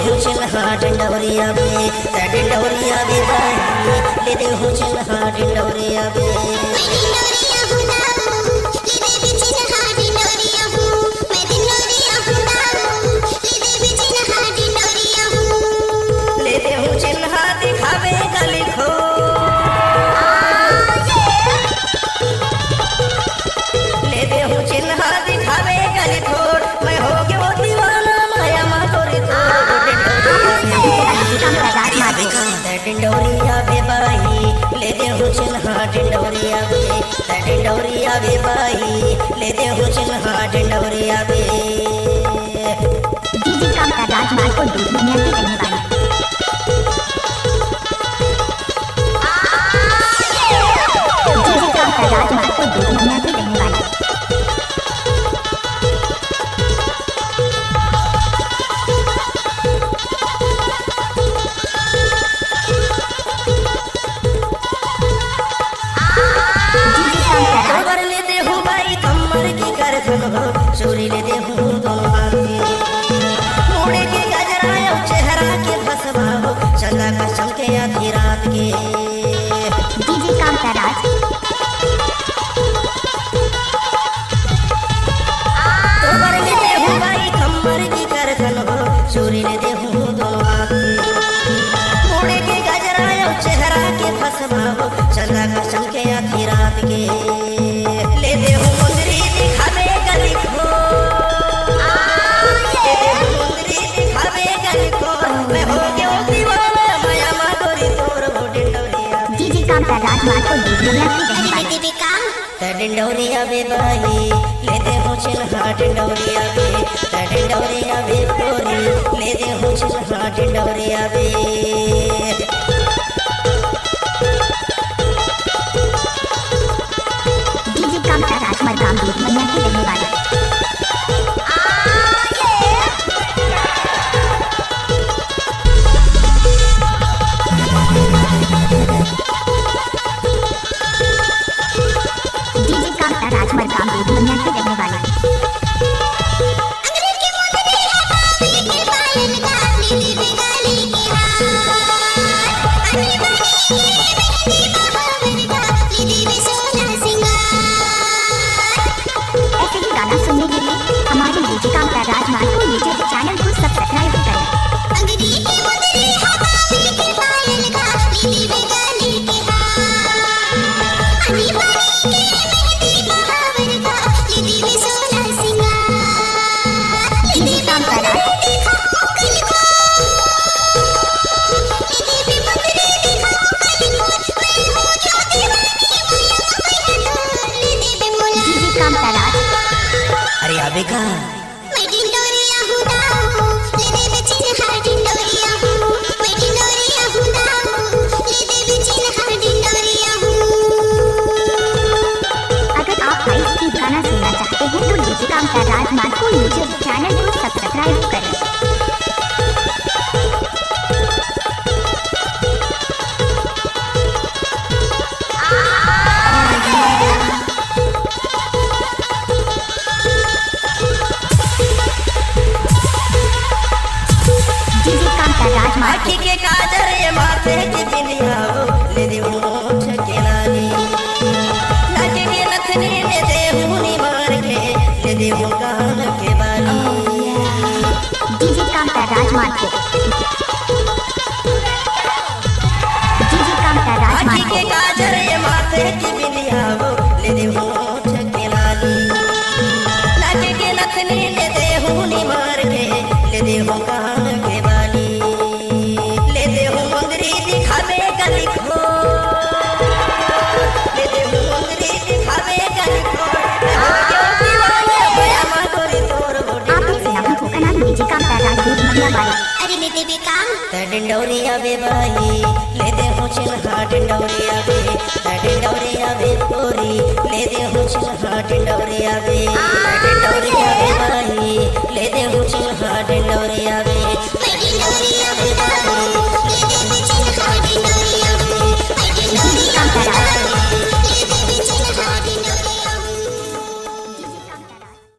हो चल हाट डंडौरिया बे डंडौरिया बे भाई ले दे हो चल हाट डंडौरिया बे डंडौरिया बे भाई ले दे हो चल हाट डंडौरिया बे डंडौरिया बे भाई ले दे हो चल हाट डंडौरिया बे डीजे काम का राजमार्ग को दूर दुनिया की रहने वाली डीजे काम का राजमार्ग को दूर दुनिया की रहने वाली चोरी ले दे हूँ दोनों हाथ मोड़े के गजराया चेहरा के फसवाओ चंदा का चमके आधी रात के डीजे काम का राज तो बर ले दे हूँ भाई कमर की करधन हो चोरी ले दे हूँ दोनों हाथ मोड़े के गजराया चेहरा के फसवाओ चंदा का चमके आधी रात के ले दे हूँ मुंदरी दिखावे गली को डीजे काम का राजमार्ग को दूर दुनिया की रहने वाली डंडौरिया बे भाई ले दे हो चल हाट डंडौरिया बे डंडौरिया बे गोरी ले दे हो चल हाट डंडौरिया बे डीजे काम का राजमार्ग काम दूर दुनिया की रहने वाली डीजे काम का राजमार्ग काम दूर दुनिया की रहने वाली ऐसे ही गाना सुनने के लिए हमारे डीजे काम का राजमार्ग को यूट्यूब चैनल को सब्सक्राइब करें डीजे काम का राज डीजे काम का राज अरे अबे का अगर आप हाई स्पीड गाना सुनना चाहते हैं तो डीजे काम का राजमार्ग को यूट्यूब चैनल को सब्सक्राइब करें डीजे काम का राजमार्ग आँखी के काजर ये माथे की बिंदिया ले दे होठ के लाली नाक के नथनी ले दे हुनी मार के ले दे हो कान के बाली डीजे काम का राजमार्ग को डीजे काम का आँखी राजमार्ग के को काजर ये माथे की बिंदिया ले दे होठ के लाली नाक के नथनी ले दे हुनी मार के ले दे हो कान के बाली ले दे हो मुंदरी दिखावे गली को ले दे हो मुंदरी दिखावे गली को आपने सुना होगा ना डीजे काम का राज दूर दुनिया वाली अरे ले दे काम डंडौरिया बे भाई ले दे हो चल हाट डंडौरिया बे गोरी ले दे हो चल हाट डंडौरिया बे